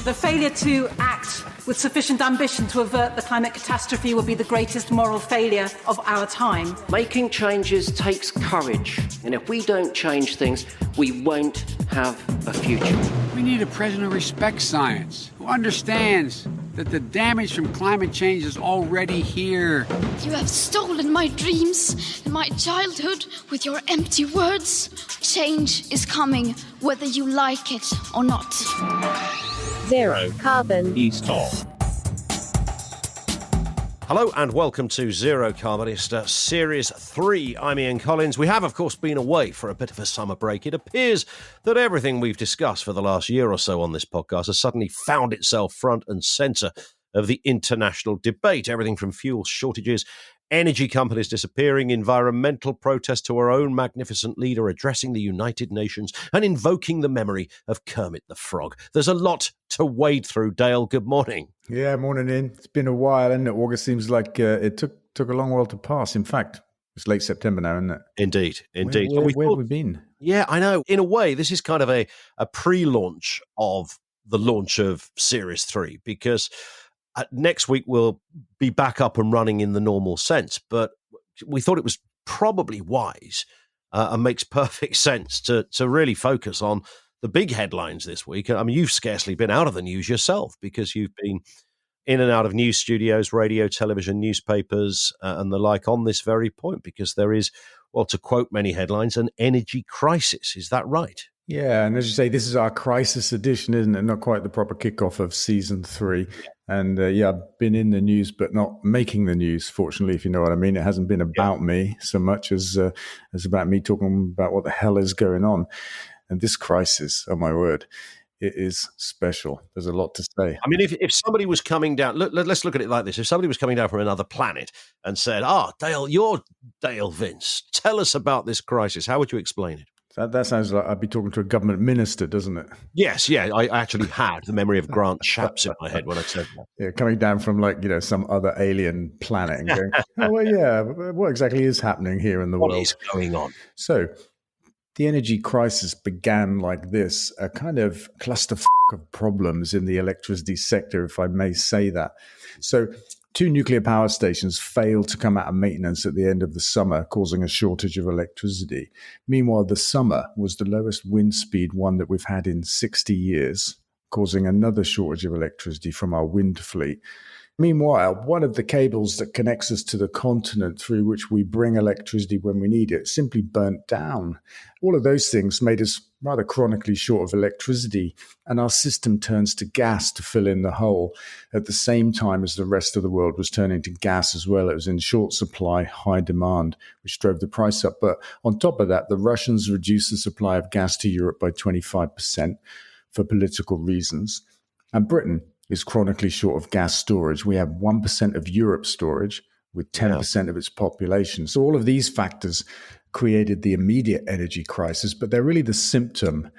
The failure to act with sufficient ambition to avert the climate catastrophe will be the greatest moral failure of our time. Making changes takes courage, and if we don't change things, we won't have a future. We need a president who respects science, who understands that the damage from climate change is already here. You have stolen my dreams and my childhood with your empty words. Change is coming, whether you like it or not. Zero Carbon East. Hello and welcome to Zero Carbonist Series 3. I'm Ian Collins. We have, of course, been away for a bit of a summer break. It appears that everything we've discussed for the last year or so on this podcast has suddenly found itself front and centre of the international debate. Everything from fuel shortages, energy companies disappearing, environmental protests, to our own magnificent leader addressing the United Nations and invoking the memory of Kermit the Frog. There's a lot to wade through. Dale, good morning. Yeah, morning, Ian. It's been a while, and August seems like it took a long while to pass. In fact, it's late September now, isn't it? Indeed. Where have we been? Yeah, I know. In a way, this is kind of a pre-launch of the launch of Series 3, because next week we'll be back up and running in the normal sense. But we thought it was probably wise and makes perfect sense to really focus on the big headlines this week. I mean, you've scarcely been out of the news yourself because you've been in and out of news studios, radio, television, newspapers, and the like on this very point, because there is, well, to quote many headlines, an energy crisis. Is that right? Yeah, and as you say, this is our crisis edition, isn't it? Not quite the proper kickoff of season 3. And I've been in the news, but not making the news, fortunately, if you know what I mean. It hasn't been about me so much as about me talking about what the hell is going on. And this crisis, oh my word, it is special. There's a lot to say. I mean, if somebody was coming down, let's look at it like this. If somebody was coming down from another planet and said, Dale, you're Dale Vince, tell us about this crisis, how would you explain it? That sounds like I'd be talking to a government minister, doesn't it? Yes, yeah. I actually had the memory of Grant Shapps in my head when I said that. Yeah, coming down from some other alien planet and going, oh, well, yeah, what exactly is happening here in the world? What is going on? So the energy crisis began like this, a kind of clusterfuck of problems in the electricity sector, if I may say that. So 2 nuclear power stations failed to come out of maintenance at the end of the summer, causing a shortage of electricity. Meanwhile, the summer was the lowest wind speed one that we've had in 60 years, causing another shortage of electricity from our wind fleet. Meanwhile, one of the cables that connects us to the continent through which we bring electricity when we need it simply burnt down. All of those things made us rather chronically short of electricity, and our system turns to gas to fill in the hole at the same time as the rest of the world was turning to gas as well. It was in short supply, high demand, which drove the price up. But on top of that, the Russians reduced the supply of gas to Europe by 25% for political reasons. And Britain is chronically short of gas storage. We have 1% of Europe's storage with 10% of its population. So all of these factors created the immediate energy crisis, but they're really the symptom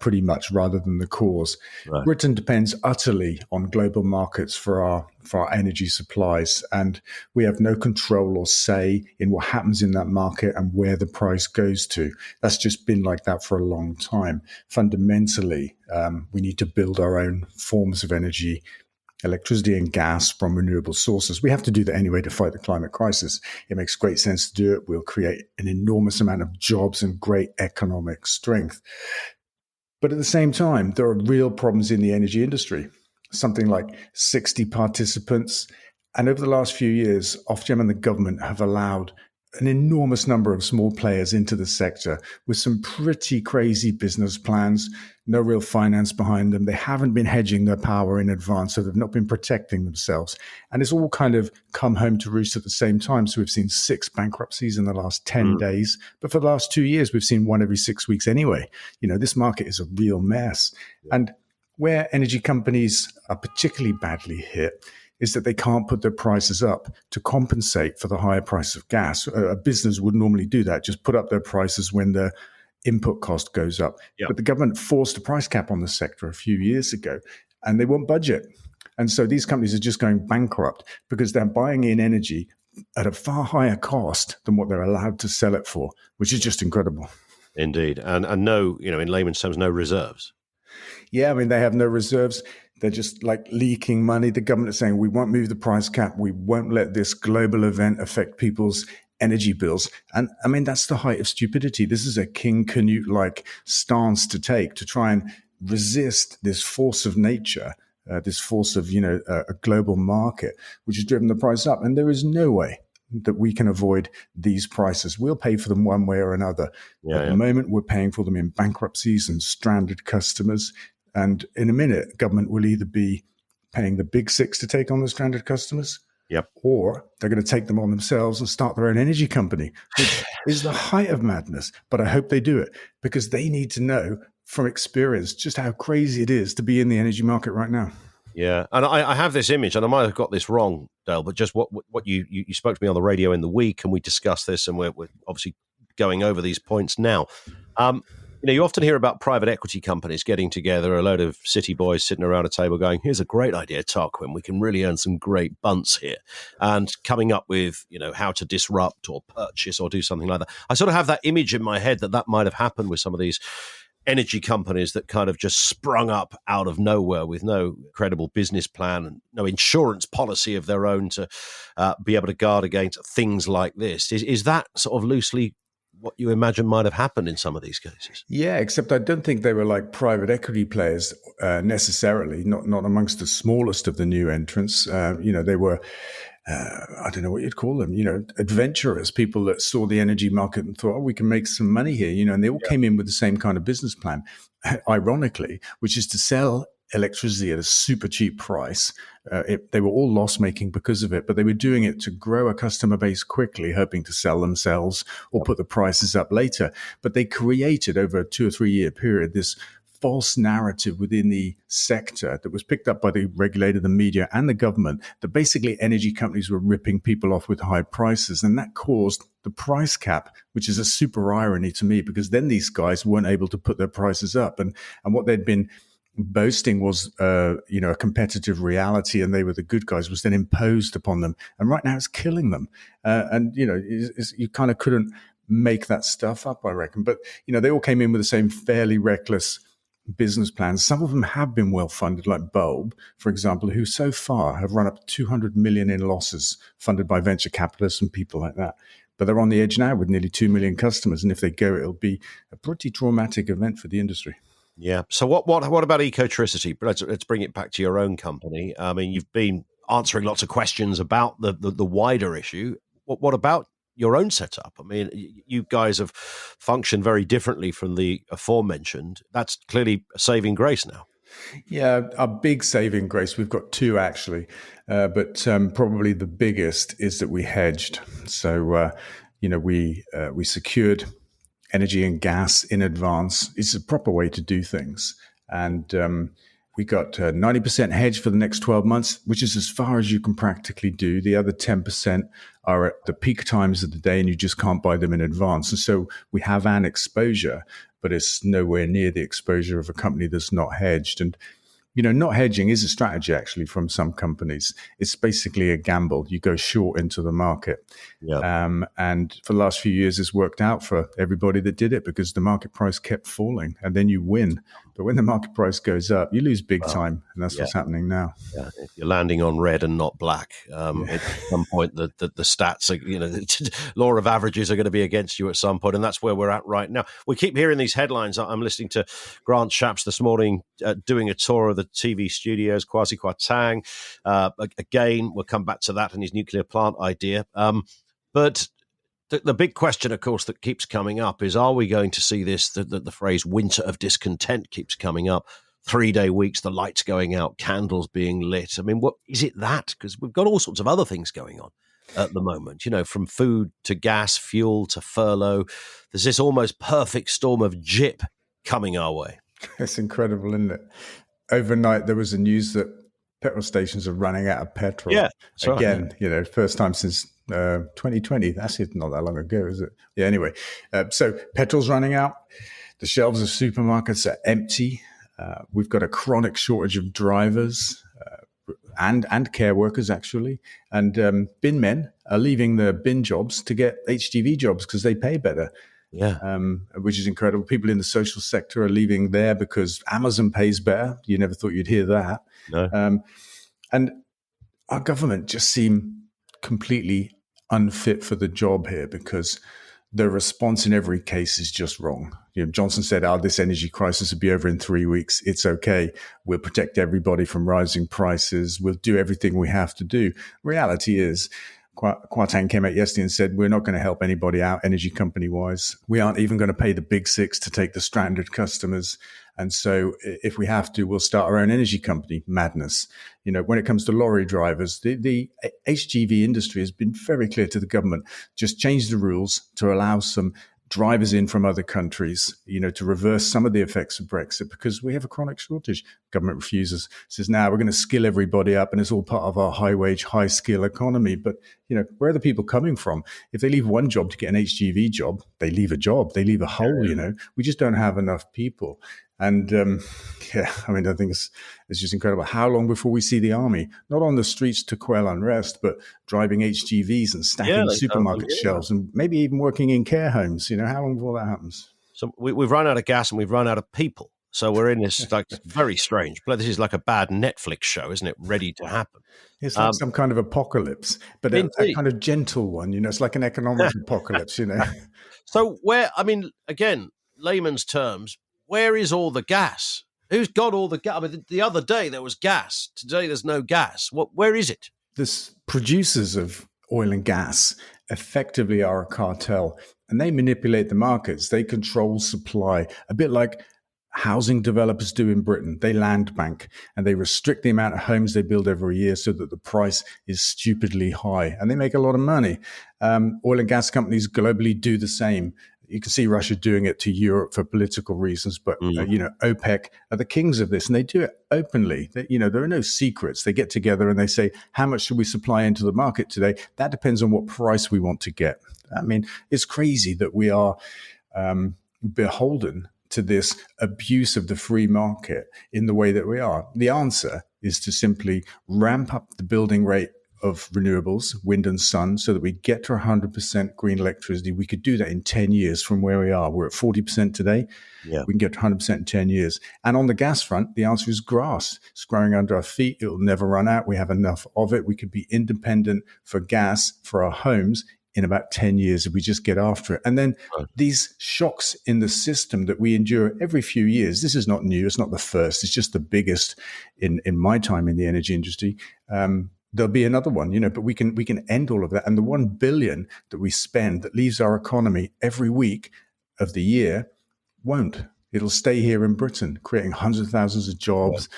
pretty much rather than the cause. Right. Britain depends utterly on global markets for our energy supplies, and we have no control or say in what happens in that market and where the price goes to. That's just been like that for a long time. Fundamentally, we need to build our own forms of energy, electricity and gas from renewable sources. We have to do that anyway to fight the climate crisis. It makes great sense to do it. We'll create an enormous amount of jobs and great economic strength. But at the same time, there are real problems in the energy industry. Something like 60 participants. And over the last few years, Ofgem and the government have allowed an enormous number of small players into the sector with some pretty crazy business plans, no real finance behind them. They haven't been hedging their power in advance, so they've not been protecting themselves. And it's all kind of come home to roost at the same time. So we've seen 6 bankruptcies in the last 10 days. But for the last 2 years, we've seen 1 every 6 weeks anyway. This market is a real mess. And where energy companies are particularly badly hit is that they can't put their prices up to compensate for the higher price of gas. A business would normally do that, just put up their prices when the input cost goes up. Yep. But the government forced a price cap on the sector a few years ago, and they won't budget. And so these companies are just going bankrupt because they're buying in energy at a far higher cost than what they're allowed to sell it for, which is just incredible. Indeed. And no, in layman's terms, no reserves. Yeah, I mean, they have no reserves. They're just like leaking money. The government is saying, we won't move the price cap. We won't let this global event affect people's energy bills. And I mean, that's the height of stupidity. This is a King Canute-like stance to take to try and resist this force of nature, this force of, a global market, which has driven the price up. And there is no way that we can avoid these prices. We'll pay for them one way or another. At the moment, we're paying for them in bankruptcies and stranded customers. And in a minute, government will either be paying the big six to take on the stranded customers, or they're going to take them on themselves and start their own energy company, which is the height of madness. But I hope they do it, because they need to know from experience just how crazy it is to be in the energy market right now. Yeah, and I have this image, and I might have got this wrong, Dale, but just what you spoke to me on the radio in the week, and we discussed this, and we're obviously going over these points now. You often hear about private equity companies getting together, a load of city boys sitting around a table going, here's a great idea, Tarquin. We can really earn some great bunts here. And coming up with, how to disrupt or purchase or do something like that. I sort of have that image in my head that might have happened with some of these energy companies that kind of just sprung up out of nowhere with no credible business plan and no insurance policy of their own to be able to guard against things like this. Is that sort of loosely what you imagine might have happened in some of these cases? Yeah, except I don't think they were like private equity players necessarily, not amongst the smallest of the new entrants. They were, I don't know what you'd call them, adventurers, people that saw the energy market and thought, we can make some money here, and they all came in with the same kind of business plan, ironically, which is to sell electricity at a super cheap price. They were all loss-making because of it, but they were doing it to grow a customer base quickly, hoping to sell themselves or put the prices up later. But they created, over a 2 or 3 year period, this false narrative within the sector that was picked up by the regulator, the media, and the government, that basically energy companies were ripping people off with high prices. And that caused the price cap, which is a super irony to me, because then these guys weren't able to put their prices up. And what they'd been boasting was, a competitive reality, and they were the good guys, was then imposed upon them. And right now it's killing them. You kind of couldn't make that stuff up, I reckon. But, they all came in with the same fairly reckless business plans. Some of them have been well funded, like Bulb, for example, who so far have run up 200 million in losses funded by venture capitalists and people like that. But they're on the edge now with nearly 2 million customers. And if they go, it'll be a pretty traumatic event for the industry. Yeah. So what about Ecotricity? Let's bring it back to your own company. I mean, you've been answering lots of questions about the wider issue. What about your own setup? I mean, you guys have functioned very differently from the aforementioned. That's clearly a saving grace now. Yeah, a big saving grace. We've got two, actually. But probably the biggest is that we hedged. So, we secured energy and gas in advance. It's a proper way to do things. And we got 90% hedge for the next 12 months, which is as far as you can practically do. The other 10% are at the peak times of the day, and you just can't buy them in advance. And so we have an exposure, but it's nowhere near the exposure of a company that's not hedged. And not hedging is a strategy, actually, from some companies. It's basically a gamble. You go short into the market. Yep. And for the last few years, it's worked out for everybody that did it, because the market price kept falling, and then you win. But when the market price goes up, you lose big time. And that's what's happening now. Yeah. If you're landing on red and not black, at some point, the stats are, the law of averages are going to be against you at some point. And that's where we're at right now. We keep hearing these headlines. I'm listening to Grant Shapps this morning doing a tour of the TV studios, Kwasi Kwarteng. Again, we'll come back to that and his nuclear plant idea. But the big question, of course, that keeps coming up is, are we going to see this? The phrase winter of discontent keeps coming up. 3-day weeks, the lights going out, candles being lit. I mean, what is it that? Because we've got all sorts of other things going on at the moment, from food to gas, fuel to furlough. There's this almost perfect storm of JIP coming our way. It's incredible, isn't it? Overnight, there was a news that petrol stations are running out of petrol. Yeah, again, first time since 2020. That's not that long ago, is it? Yeah. Anyway, so petrol's running out. The shelves of supermarkets are empty. We've got a chronic shortage of drivers and care workers, actually. And bin men are leaving their bin jobs to get HGV jobs because they pay better. Yeah. Which is incredible. People in the social sector are leaving there because Amazon pays better. You never thought you'd hear that. No. And our government just seem completely unfit for the job here because the response in every case is just wrong. Johnson said, this energy crisis will be over in 3 weeks. It's okay. We'll protect everybody from rising prices. We'll do everything we have to do. Reality is, Kwarteng came out yesterday and said, we're not going to help anybody out energy company wise. We aren't even going to pay the big six to take the stranded customers. And so if we have to, we'll start our own energy company. Madness. When it comes to lorry drivers, the HGV industry has been very clear to the government, just change the rules to allow some drivers in from other countries, to reverse some of the effects of Brexit, because we have a chronic shortage. Government refuses, says, now we're going to skill everybody up and it's all part of our high wage, high skill economy. But, where are the people coming from? If they leave one job to get an HGV job, they leave a job, they leave a hole, we just don't have enough people. And I think it's just incredible. How long before we see the army, not on the streets to quell unrest, but driving HGVs and stacking supermarket shelves and maybe even working in care homes? How long before that happens? So we've run out of gas and we've run out of people. So we're in this very strange. But this is like a bad Netflix show, isn't it? Ready to happen. It's like some kind of apocalypse, but a kind of gentle one. It's like an economic apocalypse. So again, layman's terms, where is all the gas? Who's got all the gas? The other day there was gas. Today there's no gas. Where is it? The producers of oil and gas effectively are a cartel, and they manipulate the markets. They control supply, a bit like housing developers do in Britain. They land bank and they restrict the amount of homes they build every year so that the price is stupidly high, and they make a lot of money. Oil and gas companies globally do the same. You can see Russia doing it to Europe for political reasons, but OPEC are the kings of this, and they do it openly. There are no secrets. They get together and they say, how much should we supply into the market today? That depends on what price we want to get. It's crazy that we are beholden to this abuse of the free market in the way that we are. The answer is to simply ramp up the building rate of renewables, wind and sun, so that we get to 100% green electricity. We could do that in 10 years from where we are. We're at 40% today. Yeah. We can get to 100% in 10 years. And on the gas front, the answer is grass. It's growing under our feet. It'll never run out. We have enough of it. We could be independent for gas for our homes in about 10 years if we just get after it. And then these shocks in the system that we endure every few years, this is not new. It's not the first. It's just the biggest in my time in the energy industry. There'll be another one, but we can end all of that. And the 1 billion that we spend that leaves our economy every week of the year won't. It'll stay here in Britain, creating hundreds of thousands of jobs,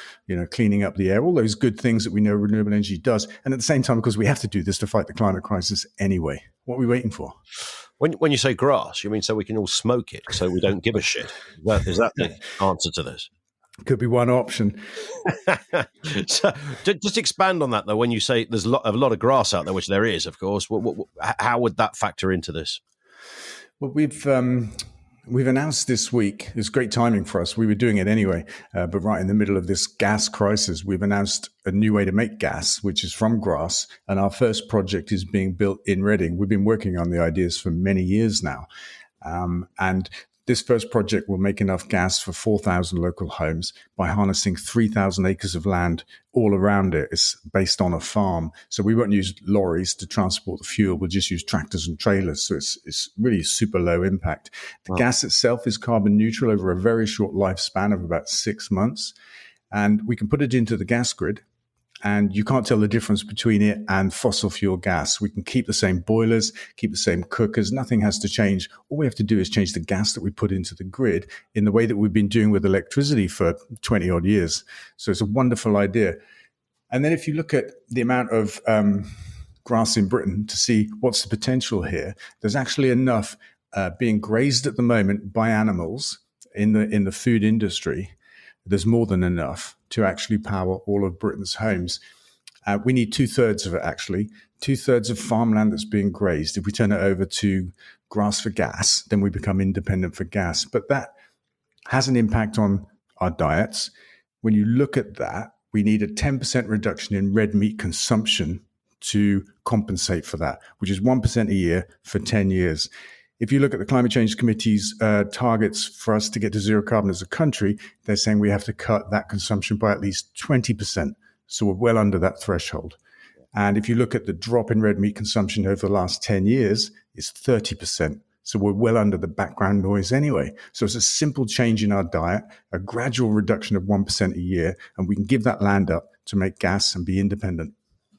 cleaning up the air, all those good things that we know renewable energy does. And at the same time, because we have to do this to fight the climate crisis anyway. What are we waiting for? When you say grass, you mean so we can all smoke it, so we don't give a shit? Is that the answer to this? Could be one option. So, just expand on that, though. When you say there's a lot of grass out there, which there is, of course, how would that factor into this? Well, we've announced this week. It's great timing for us. We were doing it anyway, but right in the middle of this gas crisis, we've announced a new way to make gas, which is from grass. And our first project is being built in Reading. We've been working on the ideas for many years now, and this first project will make enough gas for 4,000 local homes by harnessing 3,000 acres of land all around it. It's based on a farm. So we won't use lorries to transport the fuel. We'll just use tractors and trailers. So it's really super low impact. The gas itself is carbon neutral over a very short lifespan of about 6 months. And we can put it into the gas grid, and you can't tell the difference between it and fossil fuel gas. We can keep the same boilers, keep the same cookers. Nothing has to change. All we have to do is change the gas that we put into the grid in the way that we've been doing with electricity for 20 odd years. So it's a wonderful idea. And then if you look at the amount of grass in Britain to see what's the potential here, there's actually enough being grazed at the moment by animals in the food industry. There's more than enough to actually power all of Britain's homes. We need 2/3 of it, actually. 2/3 of farmland that's being grazed. If we turn it over to grass for gas, then we become independent for gas. But that has an impact on our diets. When you look at that, we need a 10% reduction in red meat consumption to compensate for that, which is 1% a year for 10 years. If you look at the Climate Change Committee's targets for us to get to zero carbon as a country, they're saying we have to cut that consumption by at least 20%. So we're well under that threshold. And if you look at the drop in red meat consumption over the last 10 years, it's 30%. So we're well under the background noise anyway. So it's a simple change in our diet, a gradual reduction of 1% a year, and we can give that land up to make gas and be independent.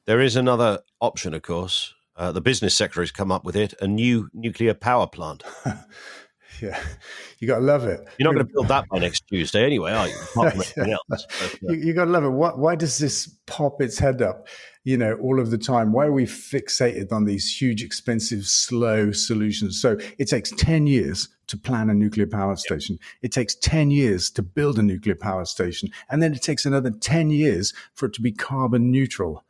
There is another option, of course. The business sector has come up with it, a new nuclear power plant. Yeah, you got to love it. You're not going to build that by next Tuesday anyway, are you? Apart from everything else. But, you got to love it. Why does this pop its head up, all of the time? Why are we fixated on these huge, expensive, slow solutions? So it takes 10 years to plan a nuclear power station. It takes 10 years to build a nuclear power station. And then it takes another 10 years for it to be carbon neutral.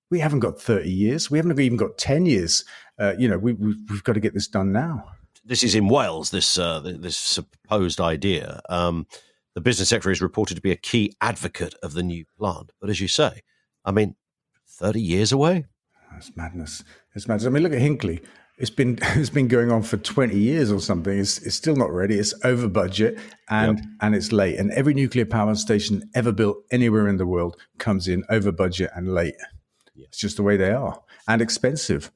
We haven't got 30 years. We haven't even got 10 years. We've got to get this done now. This is in Wales, this supposed idea. The business sector is reported to be a key advocate of the new plant. But as you say, 30 years away? That's madness. It's madness. Look at Hinkley. It's been going on for 20 years or something. It's still not ready. It's over budget and it's late. And every nuclear power station ever built anywhere in the world comes in over budget and late. Yeah. It's just the way they are, and expensive.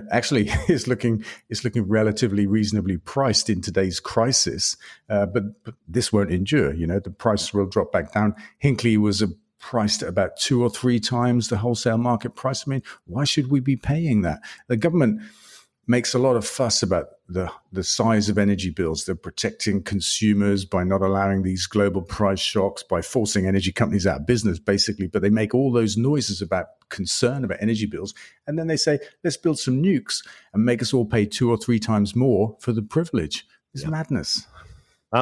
Actually, it's looking relatively reasonably priced in today's crisis, but this won't endure. The price will drop back down. Hinkley was priced at about 2 or 3 times the wholesale market price. Why should we be paying that? The government makes a lot of fuss about the size of energy bills. They're protecting consumers by not allowing these global price shocks, by forcing energy companies out of business, basically. But they make all those noises about concern about energy bills. And then they say, let's build some nukes and make us all pay 2 or 3 times more for the privilege. It's madness.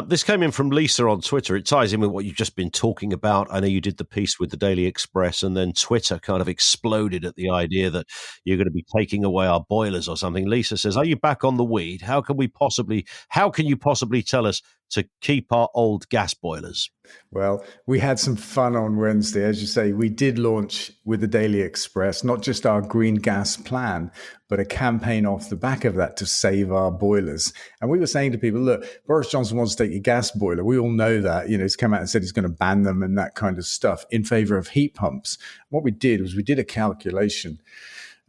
This came in from Lisa on Twitter. It ties in with what you've just been talking about. I know you did the piece with the Daily Express, and then Twitter kind of exploded at the idea that you're going to be taking away our boilers or something. Lisa says, are you back on the weed? How can you possibly tell us to keep our old gas boilers? Well, we had some fun on Wednesday. As you say, we did launch with the Daily Express, not just our green gas plan, but a campaign off the back of that to save our boilers. And we were saying to people, look, Boris Johnson wants to take your gas boiler. We all know that. He's come out and said he's going to ban them and that kind of stuff in favor of heat pumps. What we did was we did a calculation.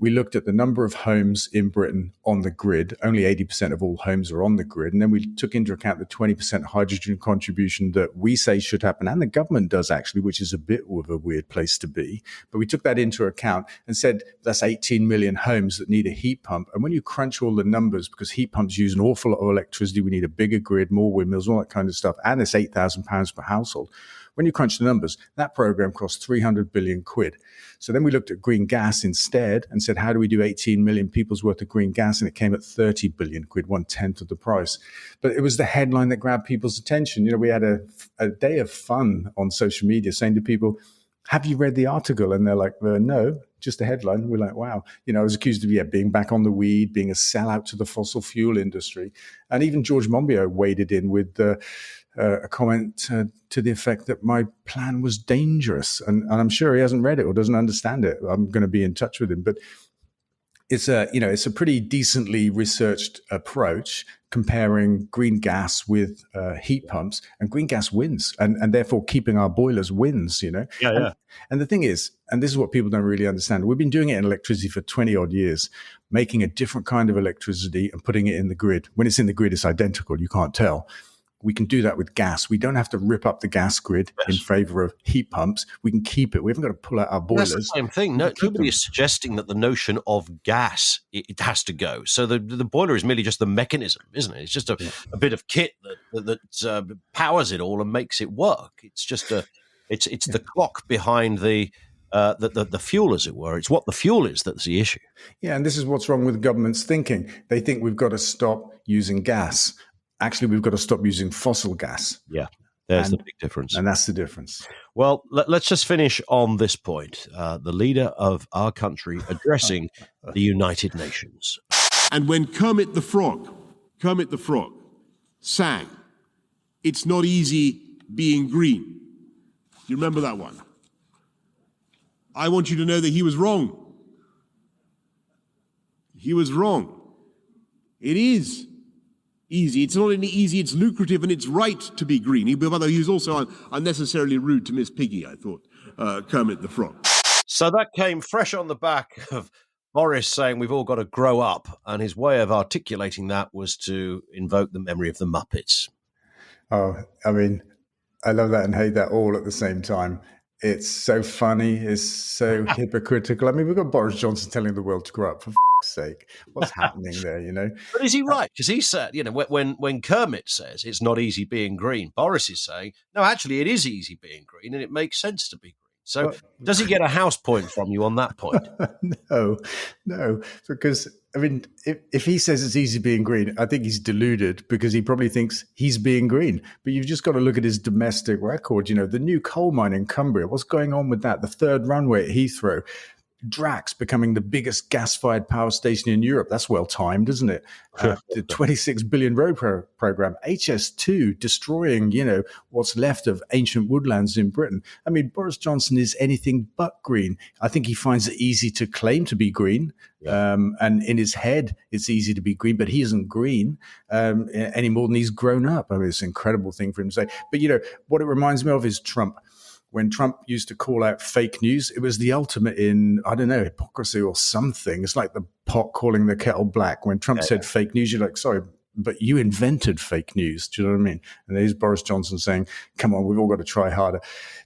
We looked at the number of homes in Britain on the grid. Only 80% of all homes are on the grid. And then we took into account the 20% hydrogen contribution that we say should happen, and the government does actually, which is a bit of a weird place to be. But we took that into account and said that's 18 million homes that need a heat pump. And when you crunch all the numbers, because heat pumps use an awful lot of electricity, we need a bigger grid, more windmills, all that kind of stuff, and it's £8,000 per household. When you crunch the numbers, that program cost 300 billion quid. So then we looked at green gas instead and said, how do we do 18 million people's worth of green gas? And it came at 30 billion quid, 1/10 of the price. But it was the headline that grabbed people's attention. We had a day of fun on social media saying to people, have you read the article? And they're like, no, just the headline. We're like, wow. I was accused of being back on the weed, being a sellout to the fossil fuel industry. And even George Monbiot waded in with a comment to the effect that my plan was dangerous. And I'm sure he hasn't read it or doesn't understand it. I'm going to be in touch with him. But it's a pretty decently researched approach comparing green gas with heat pumps, and green gas wins, and therefore keeping our boilers wins, And the thing is, and this is what people don't really understand, we've been doing it in electricity for 20 odd years, making a different kind of electricity and putting it in the grid. When it's in the grid, it's identical. You can't tell. We can do that with gas. We don't have to rip up the gas grid in favor of heat pumps. We can keep it. We haven't got to pull out our boilers. That's the same thing. Nobody is suggesting that the notion of gas, it has to go. So the boiler is merely just the mechanism, isn't it? It's just a bit of kit that powers it all and makes it work. It's just it's the clock behind the fuel, as it were. It's what the fuel is that's the issue. Yeah, and this is what's wrong with government's thinking. They think we've got to stop using gas. Actually, we've got to stop using fossil gas. Yeah, there's the big difference. And that's the difference. Well, let's just finish on this point. The leader of our country addressing the United Nations. And when Kermit the Frog sang, "It's not easy being green." You remember that one? I want you to know that he was wrong. He was wrong. It is easy. It's not only easy, it's lucrative and it's right to be green. Although he was also unnecessarily rude to Miss Piggy, I thought, Kermit the Frog. So that came fresh on the back of Boris saying we've all got to grow up, and his way of articulating that was to invoke the memory of the Muppets. Oh, I mean, I love that and hate that all at the same time. It's so funny. It's so hypocritical. I mean, we've got Boris Johnson telling the world to grow up, for f***'s sake. What's happening there, you know? But is he right? Because he said, you know, when Kermit says it's not easy being green, Boris is saying, no, actually it is easy being green and it makes sense to be green. So does he get a house point from you on that point? No, because, I mean, if he says it's easy being green, I think he's deluded because he probably thinks he's being green. But you've just got to look at his domestic record. You know, the new coal mine in Cumbria, what's going on with that? The third runway at Heathrow. Drax becoming the biggest gas-fired power station in Europe. That's well-timed, isn't it? The 26 billion road program. HS2 destroying, you know, what's left of ancient woodlands in Britain. I mean, Boris Johnson is anything but green. I think he finds it easy to claim to be green. Yeah. And in his head, it's easy to be green, but he isn't green any more than he's grown up. I mean, it's an incredible thing for him to say. But, you know, what it reminds me of is Trump. When Trump used to call out fake news, it was the ultimate in, I don't know, hypocrisy or something. It's like the pot calling the kettle black. When Trump said fake news, you're like, sorry, but you invented fake news. Do you know what I mean? And there's Boris Johnson saying, come on, we've all got to try harder.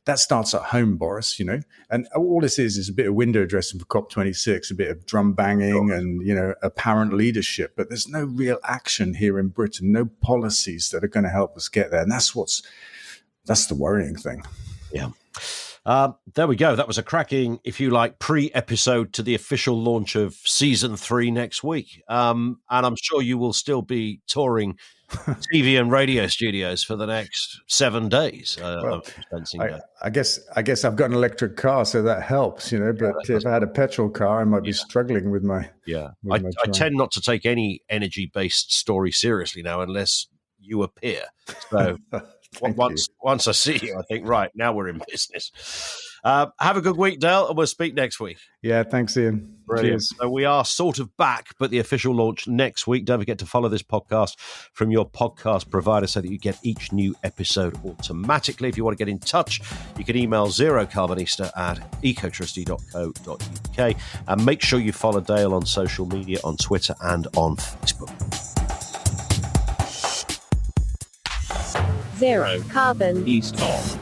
That starts at home, Boris, you know? And all this is a bit of window dressing for COP26, a bit of drum banging and, you know, apparent leadership. But there's no real action here in Britain, no policies that are going to help us get there. And that's the worrying thing. Yeah. There we go. That was a cracking, if you like, pre-episode to the official launch of season 3 next week. And I'm sure you will still be touring TV and radio studios for the next 7 days. I guess I've got an electric car, so that helps, you know. But if I had a petrol car, I might be struggling with my. Yeah, I tend not to take any energy-based story seriously now, unless you appear. So. Once I see you, I think, right, now we're in business. Have a good week, Dale, and we'll speak next week. Yeah, thanks, Ian. Brilliant. Cheers. So we are sort of back, but the official launch next week. Don't forget to follow this podcast from your podcast provider so that you get each new episode automatically. If you want to get in touch, you can email zerocarbonista@ecotricity.co.uk, and make sure you follow Dale on social media, on Twitter and on Facebook. Zero Carbon East of